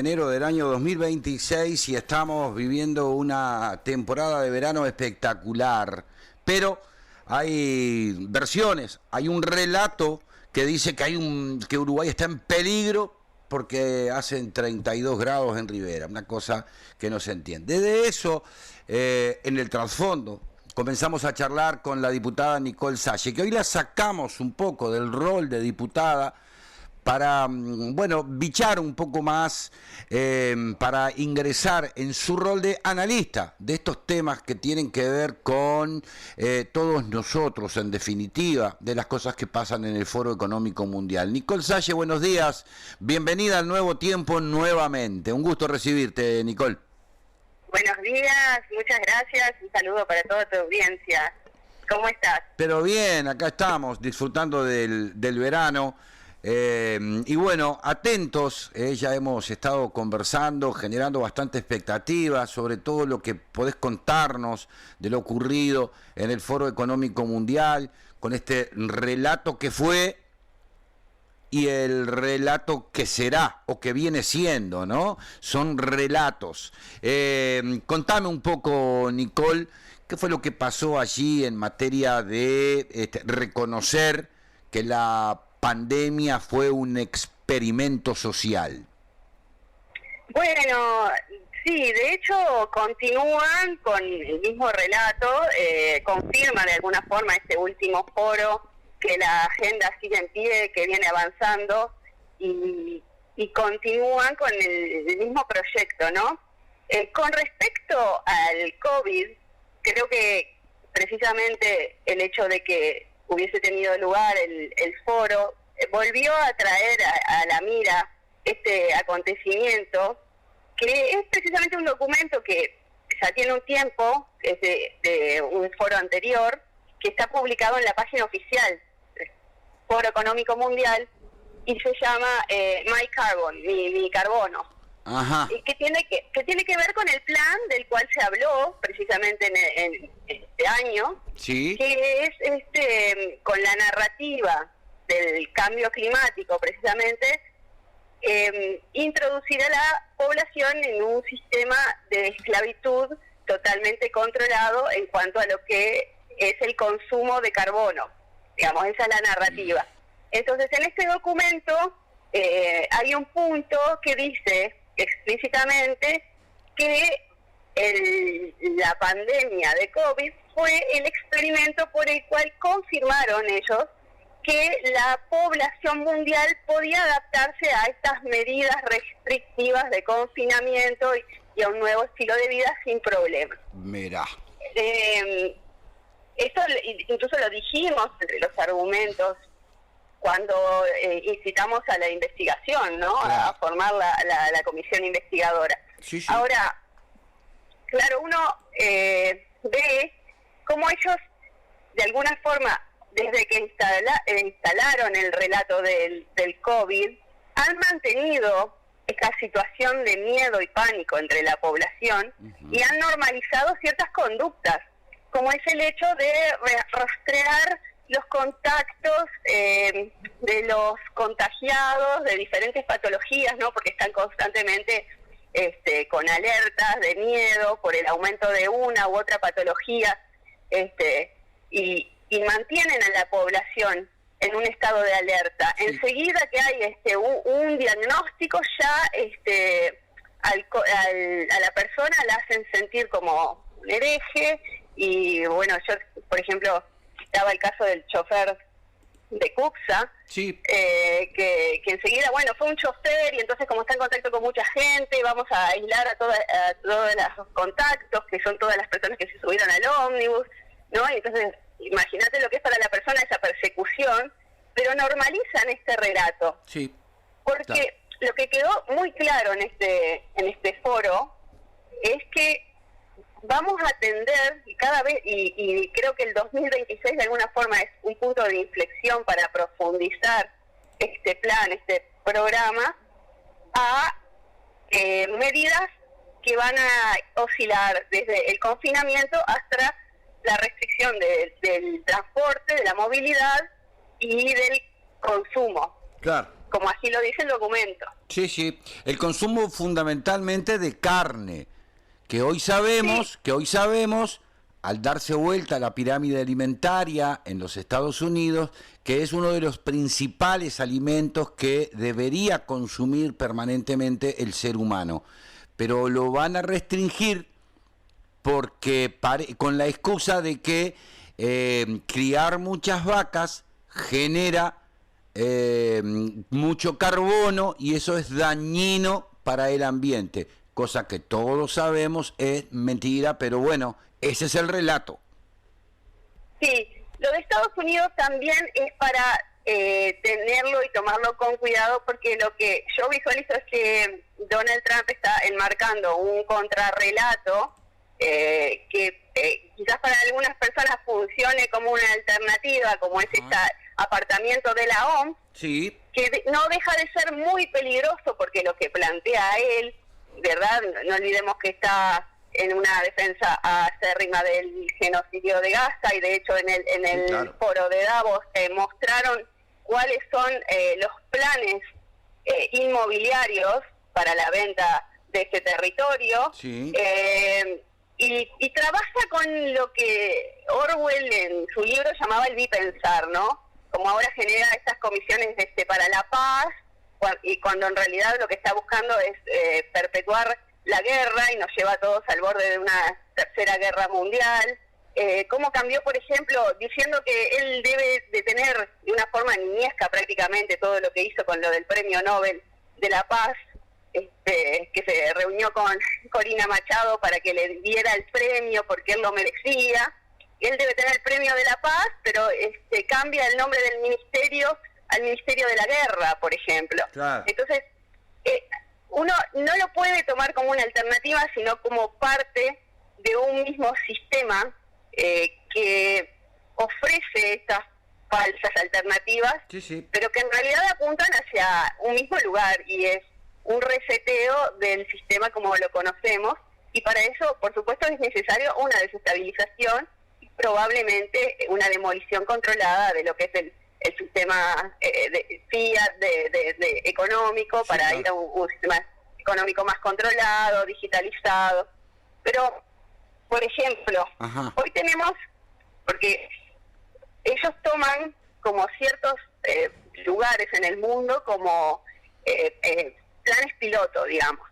enero del año 2026 y estamos viviendo una temporada de verano espectacular. Pero hay versiones, hay un relato que dice que Uruguay está en peligro porque hacen 32 grados en Rivera, una cosa que no se entiende. Desde eso, en el trasfondo, comenzamos a charlar con la diputada Nicole Salle, que hoy la sacamos un poco del rol de diputada para, bueno, bichar un poco más, para ingresar en su rol de analista de estos temas que tienen que ver con todos nosotros, en definitiva, de las cosas que pasan en el Foro Económico Mundial. Nicole Salle, buenos días, bienvenida al Nuevo Tiempo nuevamente. Un gusto recibirte, Nicole. Buenos días, muchas gracias, un saludo para toda tu audiencia. ¿Cómo estás? Pero bien, acá estamos, disfrutando del verano. Y bueno, atentos, ya hemos estado conversando, generando bastante expectativa sobre todo lo que podés contarnos de lo ocurrido en el Foro Económico Mundial, con este relato que fue y el relato que será o que viene siendo, ¿no? Son relatos. Contame un poco, Nicole, ¿qué fue lo que pasó allí en materia de reconocer que la pandemia fue un experimento social? Bueno, sí, de hecho continúan con el mismo relato, confirma de alguna forma este último foro que la agenda sigue en pie, que viene avanzando y continúan con el mismo proyecto, ¿no? Con respecto al COVID, creo que precisamente el hecho de que hubiese tenido lugar el foro, volvió a traer a la mira este acontecimiento, que es precisamente un documento que ya tiene un tiempo, es de un foro anterior, que está publicado en la página oficial del Foro Económico Mundial, y se llama My Carbon, mi carbono. Ajá. Y que tiene que ver con el plan del cual se habló precisamente en este año, sí, que es con la narrativa del cambio climático precisamente, introducir a la población en un sistema de esclavitud totalmente controlado en cuanto a lo que es el consumo de carbono. Digamos, esa es la narrativa. Entonces, en este documento hay un punto que dice explícitamente que la pandemia de COVID fue el experimento por el cual confirmaron ellos que la población mundial podía adaptarse a estas medidas restrictivas de confinamiento y a un nuevo estilo de vida sin problemas. Mirá. Esto incluso lo dijimos entre los argumentos cuando incitamos a la investigación, ¿no? Claro. A formar la comisión investigadora. Sí, sí. Ahora, claro, uno ve cómo ellos, de alguna forma, desde que instalaron el relato del COVID, han mantenido esta situación de miedo y pánico entre la población, y han normalizado ciertas conductas, como es el hecho de rastrear los contactos de los contagiados de diferentes patologías, ¿no? Porque están constantemente con alertas de miedo por el aumento de una u otra patología, y mantienen a la población en un estado de alerta. Sí. Enseguida que hay un diagnóstico, ya a la persona la hacen sentir como un hereje. Y bueno, yo, por ejemplo, estaba el caso del chofer de Cuxa, sí, que enseguida, bueno, fue un chofer y entonces como está en contacto con mucha gente, vamos a aislar a todos los contactos, que son todas las personas que se subieron al ómnibus, ¿no? Y entonces, imagínate lo que es para la persona esa persecución, pero normalizan este relato. Sí. Porque claro, lo que quedó muy claro en este foro es que vamos a atender y cada vez, y creo que el 2026 de alguna forma es un punto de inflexión para profundizar este plan, este programa, a medidas que van a oscilar desde el confinamiento hasta la restricción del transporte, de la movilidad y del consumo. Claro. como así lo dice el documento. Sí, sí. El consumo fundamentalmente de carne, que hoy sabemos, al darse vuelta la pirámide alimentaria en los Estados Unidos, que es uno de los principales alimentos que debería consumir permanentemente el ser humano. Pero lo van a restringir porque con la excusa de que criar muchas vacas genera mucho carbono y eso es dañino para el ambiente, cosa que todos sabemos es mentira, pero bueno, ese es el relato. Sí, lo de Estados Unidos también es para tenerlo y tomarlo con cuidado, porque lo que yo visualizo es que Donald Trump está enmarcando un contrarrelato que quizás para algunas personas funcione como una alternativa, como es este apartamiento de la OMS, sí, que no deja de ser muy peligroso, porque lo que plantea él, ¿verdad? No olvidemos que está en una defensa acérrima del genocidio de Gaza, y de hecho en el claro, foro de Davos mostraron cuáles son los planes inmobiliarios para la venta de ese territorio. sí. Y trabaja con lo que Orwell en su libro llamaba el bipensar, ¿no? Como ahora genera estas comisiones para la paz, y cuando en realidad lo que está buscando es perpetuar la guerra y nos lleva a todos al borde de una tercera guerra mundial. Cómo cambió, por ejemplo, diciendo que él debe de tener de una forma niñesca prácticamente todo lo que hizo con lo del Premio Nobel de la Paz, que se reunió con Corina Machado para que le diera el premio porque él lo merecía. Él debe tener el Premio de la Paz, pero cambia el nombre del ministerio al Ministerio de la Guerra, por ejemplo. Claro. Entonces, uno no lo puede tomar como una alternativa, sino como parte de un mismo sistema que ofrece estas falsas alternativas, Sí, sí. pero que en realidad apuntan hacia un mismo lugar, y es un reseteo del sistema como lo conocemos, y para eso, por supuesto, es necesario una desestabilización y probablemente una demolición controlada de lo que es el sistema de fiat de económico, Sí, para claro, ir a un sistema económico más controlado, digitalizado. Pero, por ejemplo, ajá, hoy tenemos, porque ellos toman como ciertos lugares en el mundo como planes piloto, digamos.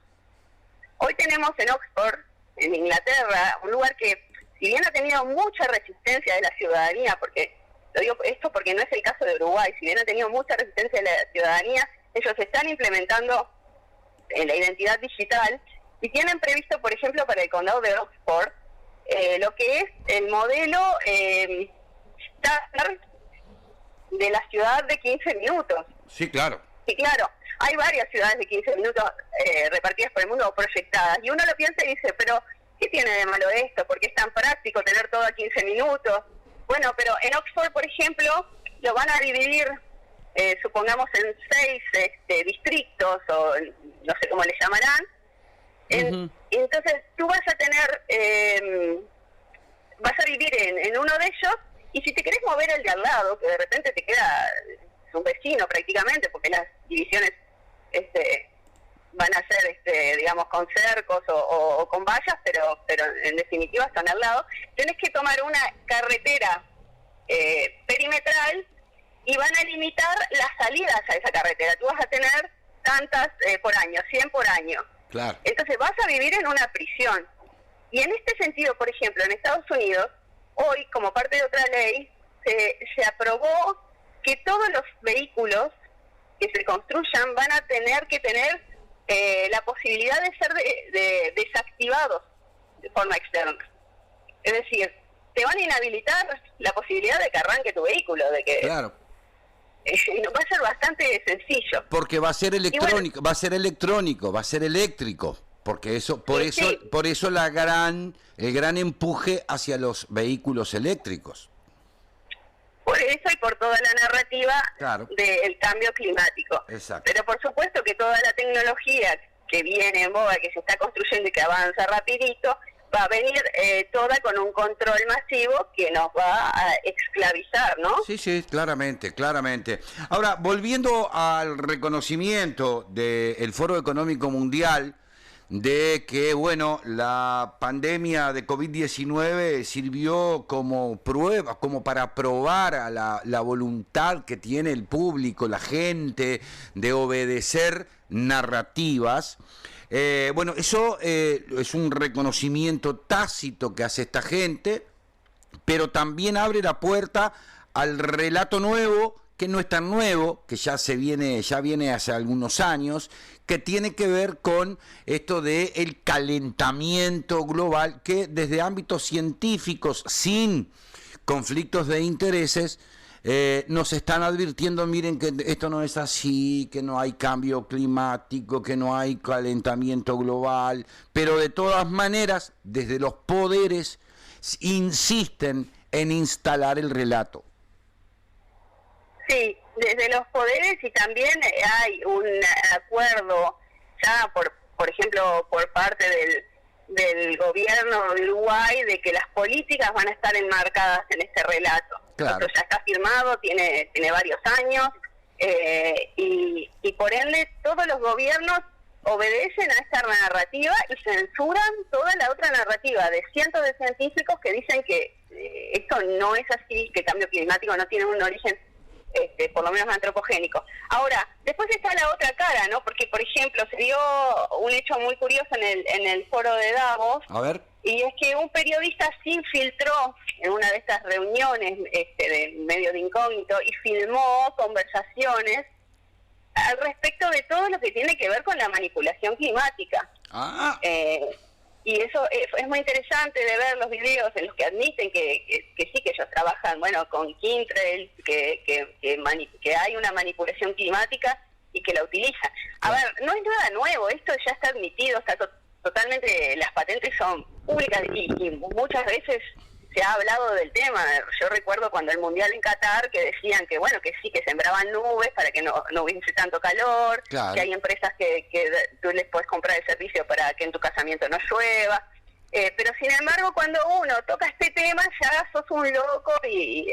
Hoy tenemos en Oxford, en Inglaterra, un lugar que, si bien ha tenido mucha resistencia de la ciudadanía, porque lo digo esto porque no es el caso de Uruguay, si bien ha tenido mucha resistencia de la ciudadanía, ellos están implementando la identidad digital y tienen previsto, por ejemplo, para el condado de Oxford, lo que es el modelo estándar de la ciudad de 15 minutos. sí, claro. Y claro, hay varias ciudades de 15 minutos repartidas por el mundo o proyectadas, y uno lo piensa y dice, pero ¿qué tiene de malo esto? ¿Por qué es tan práctico tener todo a 15 minutos? Bueno, pero en Oxford, por ejemplo, lo van a dividir, supongamos, en 6 distritos, o no sé cómo le llamarán. Y entonces tú vas a tener, vas a vivir en uno de ellos, y si te querés mover al de al lado, que de repente te queda un vecino prácticamente, porque las divisiones van a ser, digamos, con cercos o con vallas, pero en definitiva están al lado, tenés que tomar una carretera perimetral, y van a limitar las salidas a esa carretera. Tú vas a tener tantas por año, 100 por año. Claro. Entonces vas a vivir en una prisión. Y en este sentido, por ejemplo, en Estados Unidos, hoy, como parte de otra ley, se aprobó que todos los vehículos que se construyan van a tener que tener la posibilidad de ser desactivados de forma externa. Es decir, te van a inhabilitar la posibilidad de que arranque tu vehículo, de que Claro. va a ser bastante sencillo. Porque va a ser electrónico, bueno, va a ser electrónico, va a ser eléctrico, porque eso, sí. por eso el gran empuje hacia los vehículos eléctricos. Por eso y por toda la narrativa Claro. del cambio climático. Exacto. Pero por supuesto que toda la tecnología que viene en boga, que se está construyendo y que avanza rapidito, va a venir toda con un control masivo que nos va a esclavizar, ¿no? Sí, sí, claramente, claramente. Ahora, volviendo al reconocimiento del Foro Económico Mundial, de que, bueno, la pandemia de COVID-19 sirvió como prueba, como para probar a la voluntad que tiene el público, la gente, de obedecer narrativas. Bueno, eso es un reconocimiento tácito que hace esta gente, pero también abre la puerta al relato nuevo, que no es tan nuevo, que ya viene hace algunos años, que tiene que ver con esto de el calentamiento global, que desde ámbitos científicos, sin conflictos de intereses, nos están advirtiendo, miren que esto no es así, que no hay cambio climático, que no hay calentamiento global, pero de todas maneras, desde los poderes, insisten en instalar el relato. Sí, desde los poderes, y también hay un acuerdo ya, por ejemplo, por parte del gobierno de Uruguay, de que las políticas van a estar enmarcadas en este relato. Claro. Esto ya está firmado, tiene varios años, y por ende todos los gobiernos obedecen a esta narrativa y censuran toda la otra narrativa de cientos de científicos que dicen que esto no es así, que el cambio climático no tiene un origen por lo menos antropogénico. Ahora, después está la otra cara, ¿no? Porque, por ejemplo, se dio un hecho muy curioso en el foro de Davos. A ver. Y es que un periodista se infiltró en una de estas reuniones de medio de incógnito y filmó conversaciones al respecto de todo lo que tiene que ver con la manipulación climática. Ah. Y eso es muy interesante de ver los videos en los que admiten que sí, que ellos trabajan, bueno, con Kintrel, que hay una manipulación climática y que la utilizan. A ver, no es nada nuevo, esto ya está admitido, está totalmente, las patentes son públicas y muchas veces se ha hablado del tema. Yo recuerdo cuando el Mundial en Qatar, que decían que, bueno, que sí, que sembraban nubes para que no hubiese tanto calor, claro, que hay empresas que tú les puedes comprar el servicio para que en tu casamiento no llueva. Pero sin embargo, cuando uno toca este tema, ya sos un loco y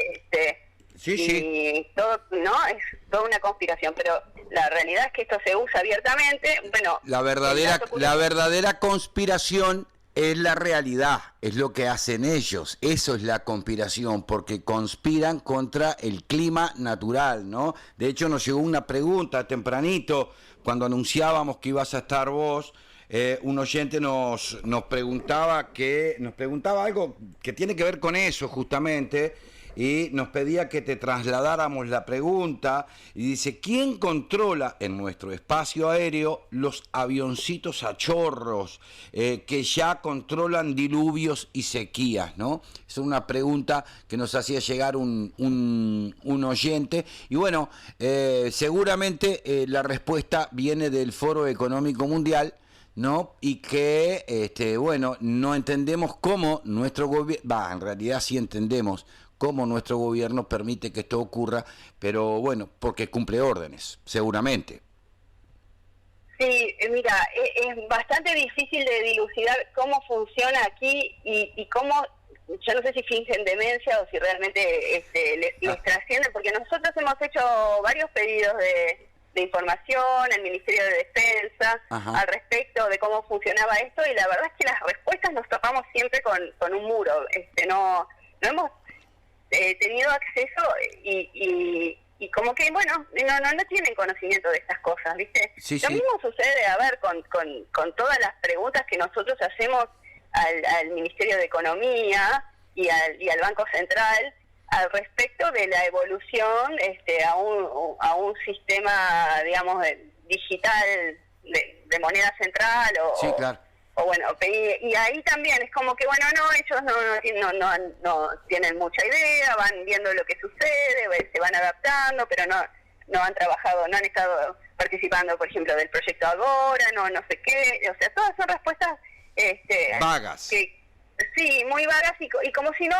sí. todo, ¿no? Es toda una conspiración, pero la realidad es que esto se usa abiertamente. Bueno, la verdadera conspiración es la realidad, es lo que hacen ellos, eso es la conspiración, porque conspiran contra el clima natural, ¿no? De hecho, nos llegó una pregunta tempranito, cuando anunciábamos que ibas a estar vos, un oyente nos preguntaba algo que tiene que ver con eso justamente, y nos pedía que te trasladáramos la pregunta, y dice, ¿quién controla en nuestro espacio aéreo los avioncitos a chorros que ya controlan diluvios y sequías, ¿no? Es una pregunta que nos hacía llegar un oyente, y bueno, seguramente la respuesta viene del Foro Económico Mundial, ¿no? Y que, bueno, no entendemos cómo nuestro gobierno, en realidad sí entendemos cómo nuestro gobierno permite que esto ocurra, pero bueno, porque cumple órdenes, seguramente. Sí, mira, es bastante difícil de dilucidar cómo funciona aquí y cómo, yo no sé si fingen demencia o si realmente les trascienden, porque nosotros hemos hecho varios pedidos de información al Ministerio de Defensa, ajá, al respecto de cómo funcionaba esto, y la verdad es que las respuestas nos topamos siempre con un muro. No hemos tenido acceso y como que, bueno, no tienen conocimiento de estas cosas, ¿viste? Sí, Lo mismo sucede, a ver, con todas las preguntas que nosotros hacemos al Ministerio de Economía y al Banco Central al respecto de la evolución a un sistema, digamos, digital de moneda central sí, claro. O bueno, y ahí también es como que, bueno, ellos no tienen mucha idea, van viendo lo que sucede, se van adaptando, pero no han trabajado, no han estado participando, por ejemplo, del proyecto Agora, no sé qué, o sea, todas son respuestas vagas. Sí, muy vagas y como si no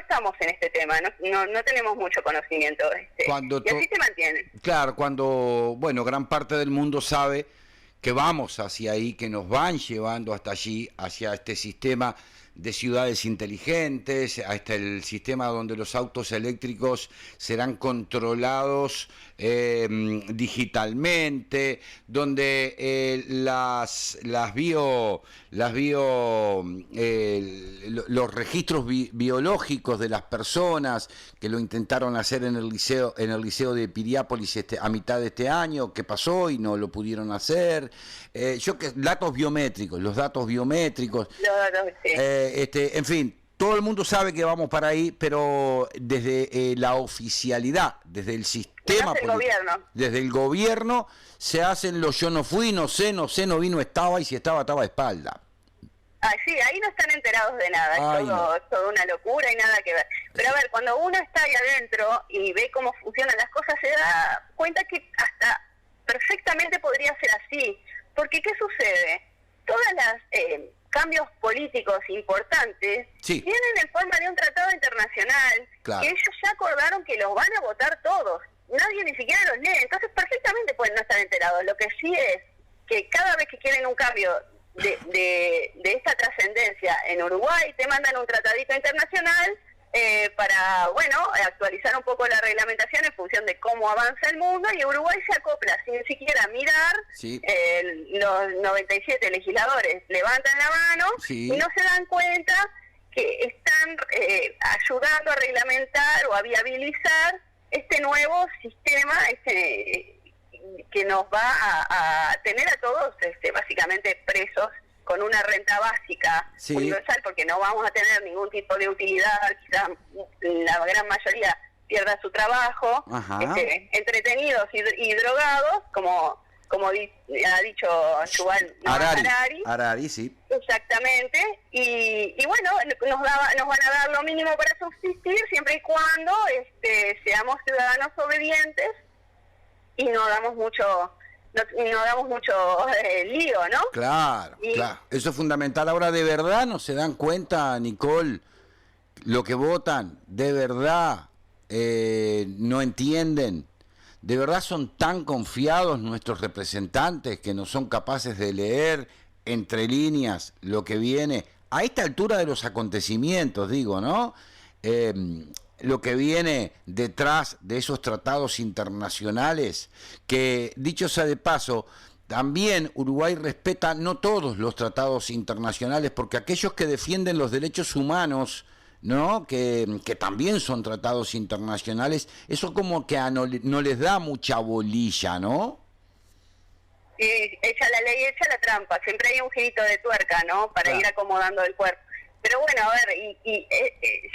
estamos en este tema, no tenemos mucho conocimiento, y así se mantiene. Claro, cuando, bueno, gran parte del mundo sabe que vamos hacia ahí, que nos van llevando hasta allí, hacia este sistema de ciudades inteligentes, hasta el sistema donde los autos eléctricos serán controlados digitalmente, donde los registros biológicos de las personas que lo intentaron hacer en el liceo de Piriápolis a mitad de este año, que pasó y no lo pudieron hacer, datos biométricos, los datos biométricos, Sí. En fin, todo el mundo sabe que vamos para ahí, pero desde la oficialidad, desde el sistema gobierno. desde el gobierno se hacen los yo no fui, no sé, no vino, estaba, y si estaba a espalda. Ah, sí, ahí no están enterados de nada, es todo una locura y nada que ver. Pero a ver, cuando uno está ahí adentro y ve cómo funcionan las cosas, se da cuenta que hasta perfectamente podría ser así. Porque, ¿qué sucede? Todas las cambios políticos importantes vienen en forma de un tratado internacional que ellos ya acordaron que los van a votar todos. Nadie ni siquiera los lee, entonces perfectamente pueden no estar enterados. Lo que sí es que cada vez que quieren un cambio de esta trascendencia en Uruguay, te mandan un tratadito internacional para, actualizar un poco la reglamentación en función de cómo avanza el mundo, y Uruguay se acopla sin siquiera mirar. Los 97 legisladores levantan la mano y no se dan cuenta que están ayudando a reglamentar o a viabilizar este nuevo sistema que nos va a tener a todos básicamente presos con una renta básica universal, porque no vamos a tener ningún tipo de utilidad, quizás la gran mayoría pierda su trabajo, entretenidos y drogados, como ha dicho Yuval Harari, sí. Exactamente, y bueno, nos van a dar lo mínimo para subsistir, siempre y cuando seamos ciudadanos obedientes y no damos mucho lío, ¿no? Claro. Eso es fundamental. Ahora, ¿de verdad no se dan cuenta, Nicole, lo que votan? ¿De verdad no entienden? ¿De verdad son tan confiados nuestros representantes que no son capaces de leer entre líneas lo que viene? A esta altura de los acontecimientos, digo, ¿no? Lo que viene detrás de esos tratados internacionales, que, dicho sea de paso, también Uruguay respeta no todos los tratados internacionales, porque aquellos que defienden los derechos humanos, ¿no? Que también son tratados internacionales, eso como que no les da mucha bolilla, ¿no? Y echa la ley, echa la trampa, siempre hay un girito de tuerca, ¿no? Para ir acomodando el cuerpo. Pero bueno, a ver,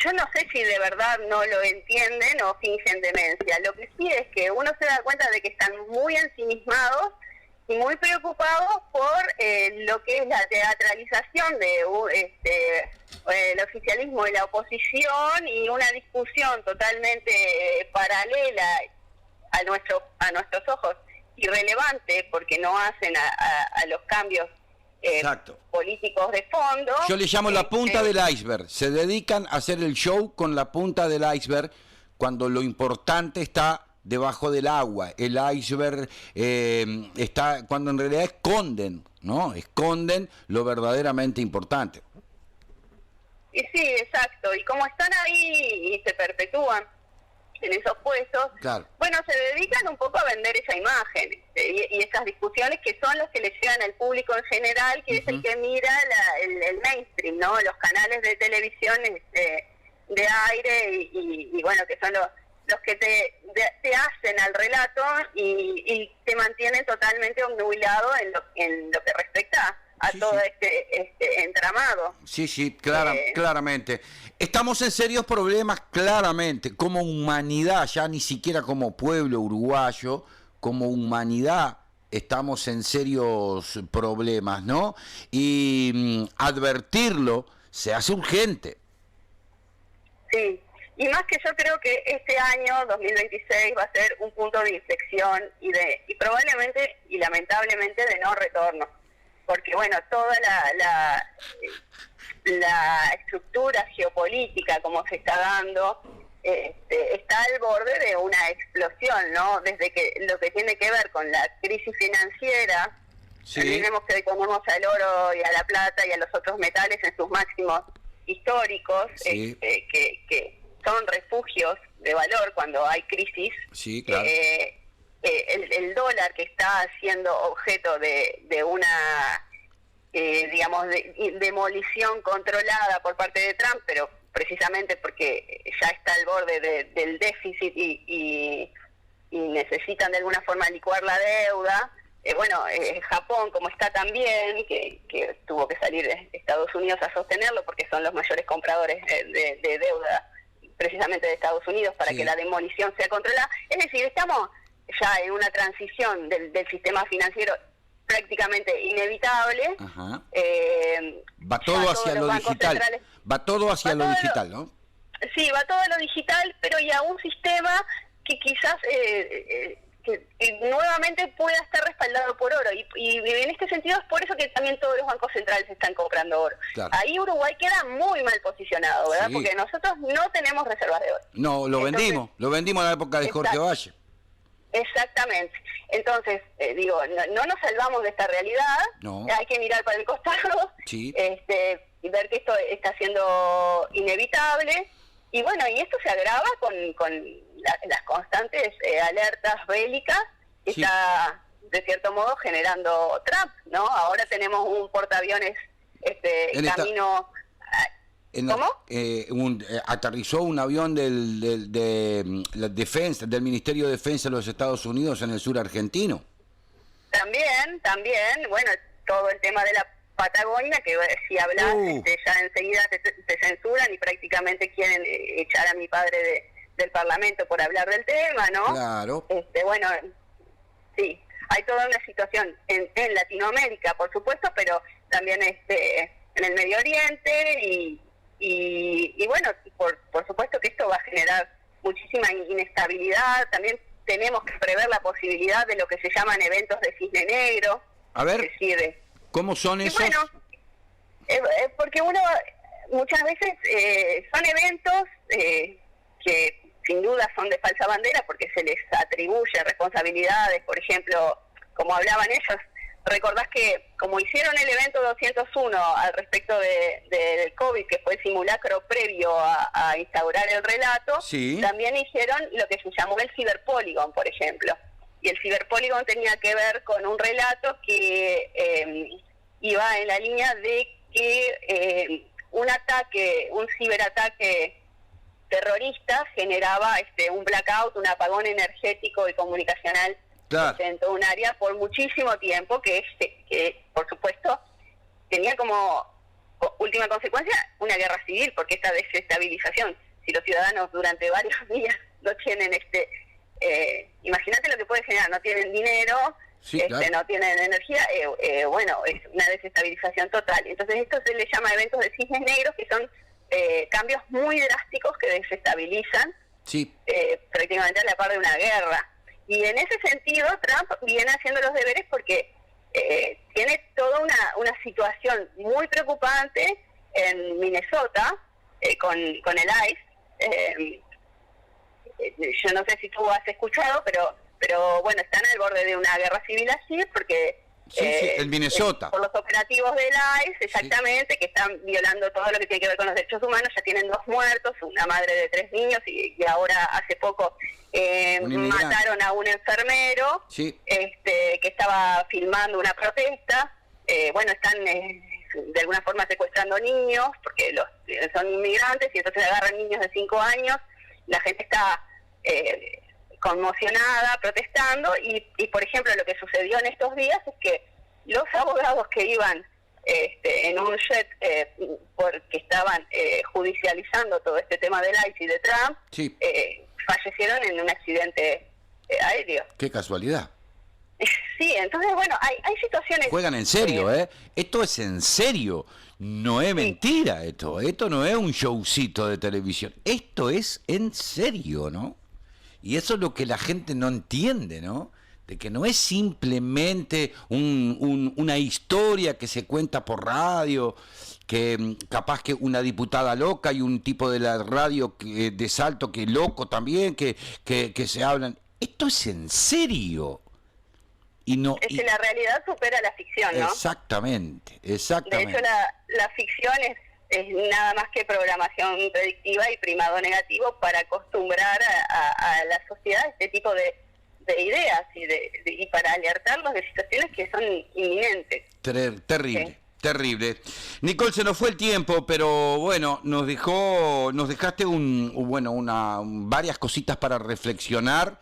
yo no sé si de verdad no lo entienden o fingen demencia. Lo que sí es que uno se da cuenta de que están muy ensimismados y muy preocupados por lo que es la teatralización de el oficialismo y la oposición, y una discusión totalmente paralela a nuestros ojos, irrelevante, porque no hacen a los cambios políticos de fondo. Yo le llamo la punta del iceberg. Se dedican a hacer el show con la punta del iceberg, cuando lo importante está debajo del agua. El iceberg está, cuando en realidad esconden, ¿no? Esconden lo verdaderamente importante. Y sí, exacto. Y como están ahí y se perpetúan en esos puestos, bueno, se dedican un poco a vender esa imagen y esas discusiones que son las que le llegan al público en general, que es el que mira el mainstream, ¿no? Los canales de televisión de aire y bueno, que son los que te hacen al relato y te mantienen totalmente obnubilado en lo que respecta a todo este entramado. Sí, claramente. Estamos en serios problemas, claramente, como humanidad, ya ni siquiera como pueblo uruguayo, como humanidad estamos en serios problemas, ¿no? Y advertirlo se hace urgente. Sí, y más que yo creo que este año, 2026, va a ser un punto de inflexión y probablemente y lamentablemente de no retorno. Porque bueno, toda la estructura geopolítica como se está dando está al borde de una explosión, ¿no? Desde que lo que tiene que ver con la crisis financiera Sí. Olvidemos que hoy tenemos al oro y a la plata y a los otros metales en sus máximos históricos, Sí. que son refugios de valor cuando hay crisis. Sí, claro. El dólar que está siendo objeto de una, digamos, demolición controlada por parte de Trump, pero precisamente porque ya está al borde del déficit y necesitan de alguna forma licuar la deuda. Japón, como está también, que tuvo que salir de Estados Unidos a sostenerlo porque son los mayores compradores de deuda precisamente de Estados Unidos para que la demolición sea controlada. Es decir, estamos ya en una transición del sistema financiero prácticamente inevitable. Ajá. Va todo hacia lo digital. Va todo hacia lo digital, ¿no? Sí, va todo a lo digital, pero y a un sistema que quizás que nuevamente pueda estar respaldado por oro. Y en este sentido es por eso que también todos los bancos centrales están comprando oro. Claro. Ahí Uruguay queda muy mal posicionado, ¿verdad? Sí. Porque nosotros no tenemos reservas de oro. No, lo vendimos en la época de Jorge Valle. Exactamente. Entonces, no nos salvamos de esta realidad, no. Hay que mirar para el costado, sí. Y ver que esto está siendo inevitable. Y bueno, y esto se agrava con las constantes alertas bélicas que sí. Está, de cierto modo, generando Trump, ¿no? Ahora tenemos un portaaviones camino... ¿Cómo? Aterrizó un avión de la defensa, del Ministerio de Defensa de los Estados Unidos en el sur argentino. También, bueno, todo el tema de la Patagonia, que si hablas ya enseguida te censuran y prácticamente quieren echar a mi padre del Parlamento por hablar del tema, ¿no? Claro. Bueno, sí, hay toda una situación en Latinoamérica, por supuesto, pero también en el Medio Oriente y bueno, por supuesto que esto va a generar muchísima inestabilidad. También tenemos que prever la posibilidad de lo que se llaman eventos de cisne negro. A ver, es decir, ¿cómo son esos? Bueno, porque uno muchas veces son eventos que sin duda son de falsa bandera porque se les atribuye responsabilidades, por ejemplo, como hablaban ellos. Recordás que como hicieron el evento 201 al respecto del COVID, que fue el simulacro previo a instaurar el relato, sí. También hicieron lo que se llamó el Cyberpolygon, por ejemplo. Y el Cyberpolygon tenía que ver con un relato que iba en la línea de que un ciberataque terrorista generaba un blackout, un apagón energético y comunicacional. Claro. En toda un área por muchísimo tiempo que por supuesto tenía como última consecuencia una guerra civil, porque esta desestabilización, si los ciudadanos durante varios días no tienen imagínate lo que puede generar, no tienen dinero, sí, claro. No tienen energía, bueno, es una desestabilización total. Entonces esto se le llama eventos de cisnes negros, que son cambios muy drásticos que desestabilizan, sí. Prácticamente a la par de una guerra. Y en ese sentido Trump viene haciendo los deberes porque tiene toda una situación muy preocupante en Minnesota con el ICE. Yo no sé si tú has escuchado, pero bueno, están al borde de una guerra civil así porque... Sí, en Minnesota. Por los operativos del ICE, exactamente, sí. Que están violando todo lo que tiene que ver con los derechos humanos. Ya tienen 2 muertos, una madre de 3 niños y ahora hace poco mataron a un enfermero, sí. Que estaba filmando una protesta. Bueno, están de alguna forma secuestrando niños porque son inmigrantes y entonces agarran niños de 5 años. La gente está conmocionada, protestando y por ejemplo lo que sucedió en estos días es que los abogados que iban en un jet porque estaban judicializando todo este tema del ICE y de Trump, sí. Fallecieron en un accidente aéreo. ¡Qué casualidad! Sí, entonces bueno, hay situaciones... Juegan en serio, esto es en serio, no es mentira, sí. Esto no es un showcito de televisión, esto es en serio, ¿no? Y eso es lo que la gente no entiende, ¿no? De que no es simplemente una historia que se cuenta por radio, que capaz que una diputada loca y un tipo de la radio de Salto que loco también, que se hablan. Esto es en serio. Y no, es que la realidad supera la ficción, ¿no? Exactamente, De exactamente. hecho, la ficción es nada más que programación predictiva y primado negativo para acostumbrar a la sociedad a este tipo de ideas y para alertarlos de situaciones que son inminentes. Terrible. Sí. Terrible. Nicole, se nos fue el tiempo, pero bueno, nos dejaste varias cositas para reflexionar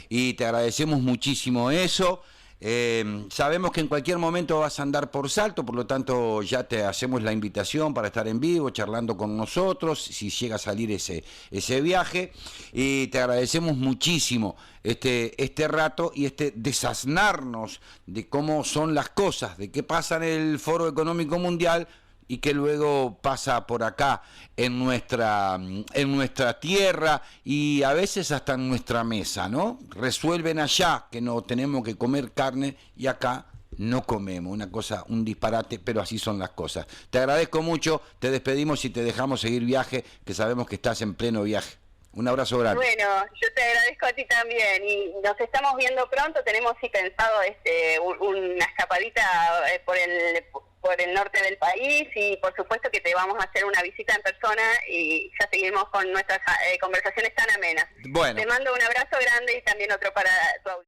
y te agradecemos muchísimo eso. Sabemos que en cualquier momento vas a andar por Salto, por lo tanto ya te hacemos la invitación para estar en vivo, charlando con nosotros, si llega a salir ese viaje, y te agradecemos muchísimo este rato y desasnarnos de cómo son las cosas, de qué pasa en el Foro Económico Mundial y que luego pasa por acá en nuestra tierra y a veces hasta en nuestra mesa, ¿no? Resuelven allá que no tenemos que comer carne y acá no comemos, una cosa, un disparate, pero así son las cosas. Te agradezco mucho, te despedimos y te dejamos seguir viaje, que sabemos que estás en pleno viaje. Un abrazo grande. Bueno, yo te agradezco a ti también y nos estamos viendo pronto. Tenemos sí pensado una escapadita por el norte del país y por supuesto que te vamos a hacer una visita en persona y ya seguimos con nuestras conversaciones tan amenas. Bueno. Te mando un abrazo grande y también otro para tu audiencia.